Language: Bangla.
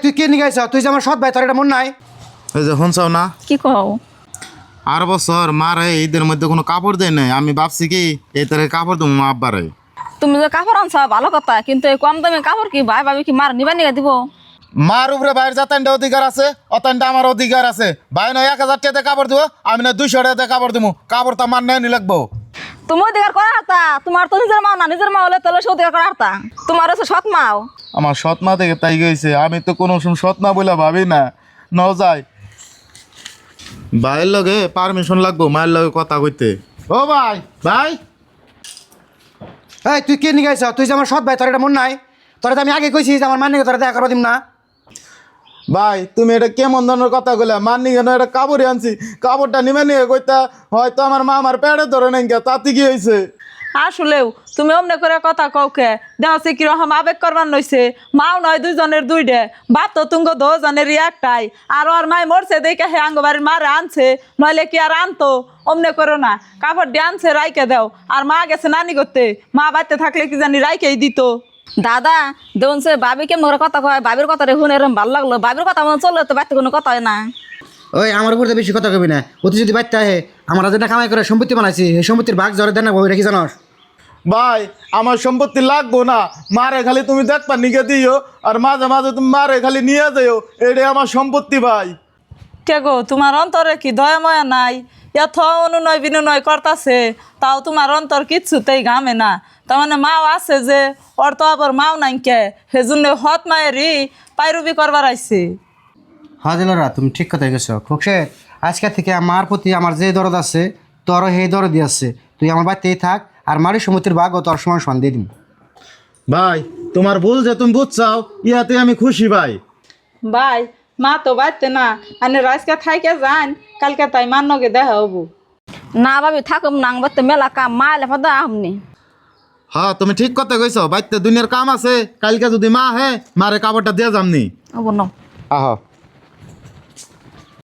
তুই কে নিয়ে গেছ? তুই যে আমার সৎ ভাই, তোর এটা মন নাই? ওই যে শুনছাও না, কি কও? আর বছর মারে ঈদের মধ্যে কোনো কাপড় দেয় নাই। আমি ভাবছি কি এই তারে কাপড় দেবো মা আব্বারে। তুমি যে কাপড় আনছো ভালো কথা, কিন্তু এই কম দামে কাপড় কি ভাই ভাবি কি মার নিবা নিগা দিব? মার উপরে ভাইয়ের যাতানটা অধিকার আছে, অতানটা আমার অধিকার আছে। ভাই নয় 1000 টাকাতে কাপড় দিব, আমি না 200 টাকাতে কাপড় দিব। কাপড় তো আমার নেই লাগবো। তুমি অধিকার করা হারতা, তোমার তো নিজের মাও না, নিজের মা হলে তাহলে সে অধিকার করা হারতা। তোমার হচ্ছে সৎ মাও। আমার সৎ মা থেকে তাই গেছে, আমি তো কোনো সময় সৎ মা বলে ভাবি না। ন যাই ভাইয়ের লগে পারমিশন লাগবো, মায়ের লগে কথা কইতে। ও ভাই ভাই, এই তুই কে নিয়ে গেছ? তুই যে আমার সৎ ভাই, তোর এটা মন নাই? তোরা তো আমি আগে কইছি যে আমার মান্য তোরা দেখা করবা দিম না। ভাই তুমি এটা কেমন ধরনের কথা কইলা? মাননি কেন? এটা কাপড়ই আনছি, কাপড়টা নিবে নিয়ে কইতা হয়তো আমার মা আমার পেটে ধরে নাই, তাতে কি হয়েছে? আসলেও তুমি অমনে করে কথা কওকে দেখছি কিরকম আবেগ করবার নইছে। মাও নয় দুইজনের দুইডে, বাপ তো তুঙ্গ দুজনেরই একটাই। আর ওর মাই মরছে দেখে হে আঙ্গবাড়ির মারে আনছে, নইলে কি আর আনতো? অমনে করো না, কাপড় দিয়ে আনছে রাইকে দাও। আর মা গেছে নানি করতে, মা বাড়িতে থাকলে কি জানি রাইকেই দিত। দাদা দেখুন সে ভাবি কেমন করে কথা কয়, ভাবির কথা শুনে এরকম ভালো লাগলো। ভাবির কথা মনে চললে তো বাড়িতে কোনো কথা হয় না। ওই আমার উপর বেশি কথা কবি না। অতি যদি বাচ্চা আহে, আমরা যেটা কামাই করে সম্পত্তি বানাইছি, এই সম্পত্তির ভাগ জরে দেন না বই রাখি জানস? ভাই আমার সম্পত্তি লাগবো না, মারে খালি তুমি দেখবা নিকে দিও, আর মাঝে মাঝে তুমি মারে খালি নিয়ে যাও, এটাই আমার সম্পত্তি ভাই। কে গো, তোমার অন্তরে কি দয়া ময়া নাই? এত অনুনয় বিনয় করতাছে, তাও তোমার অন্তর কিচ্ছুতেই ঘামে না। তার মানে মাও আছে যে, ওর তো আবার মাও নাই কে, সেজন্য হত মায়েরই পাইরুবি করবার আইছে। হ্যাঁ দিলরা, তুমি ঠিক কথা গেছো। খুকসে আজকে থেকে আমার প্রতি আমার যে দরদ আছে, তোরও সেই দরদই আছে। তুই আমার বাড়িতেই থাক, আর মারি সম্পত্তির ভাগও তোর সময় সমান দিয়ে দিম। ভাই তোমার ভুল যে তুমি বুঝছাও, ইয়াতে আমি খুশি ভাই। ভাই মা তো বাড়তে না, আনে রাজকা থাইকে যান, কালকে তাই মান্নকে দেখা হবো। না ভাবি থাকুম না, বাড়তে মেলা কাম, মা এলে ফাদা আমনি। হ্যাঁ তুমি ঠিক কথা কইছো, বাইতে দুনিয়ার কাম আছে। কালকে যদি মা হে মারে কাপড়টা দিয়ে যামনি। ও বোন আহ